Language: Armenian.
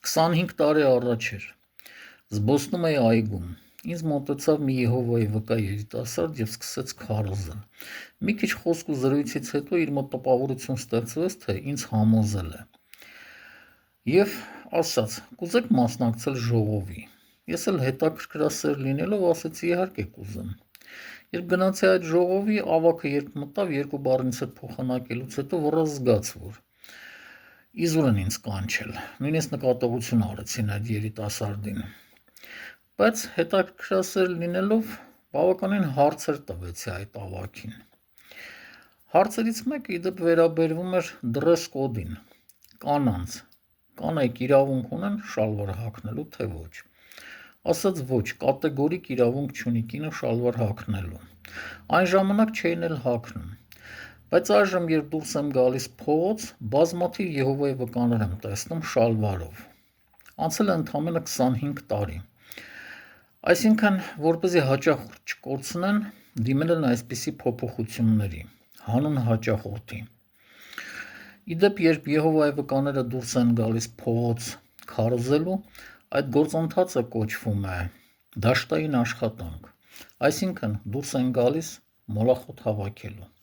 25 տարի առաջ էր, զբոսնում էի այգում, ինձ մոտեցավ մի Եհովայի վկա երիտասարդ և սկսեց քարոզել, մի քիչ խոսք ու զրույցից հետո իր մոտ տպավորություն ստեղծվեց, թե ինձ համոզել է, և ասաց, կուզեք մասնակցել ժողովի, ես էլ հետաքրքրասեր լինելով ասեցի իհարկե կուզեմ, երբ գնացի այդ ժողովի, ավագը երբ մտավ երկու բառինց հետ փոխանակելուց հետո վռ զգաց, որ իզուր են ինձ կանչել, նույնիսկ նկատողություն արեցին այդ երիտասարդին, բայց հետաքրքրասեր լինելով բավականին հարցեր տվեցի այդ ավագին, հարցերից մեկը իդեպ վերաբերվում էր դրես կոդին, կանանց, կանայք իրավունք ունեն շալվար հագնելու թե ոչ, ասաց ոչ, կատեգորիկ իրավունք չունի կինը շալվար հագնելու, այն ժամանակ չէին էլ հագնում, բայց այժմ երբ դուրս եմ գալիս փողոց, բազմաթիվ Եհովայի վկաներ եմ տեսնում շալվարով, անցել է ընդամենը 25 տարի, այսինքն, որպեսզի հաճախ չկորցնեն, դիմել են այսպիսի փոփոխությունների, հանուն հաճախորդի, իդեպ երբ Եհովայի վկաները դուրս են գալիս փողոց քարոզելու, այդ գործընթացը կոչվում է դաշտային աշխատանք, այսինքն դուրս են գալիս մոլախոտ հավաքելու։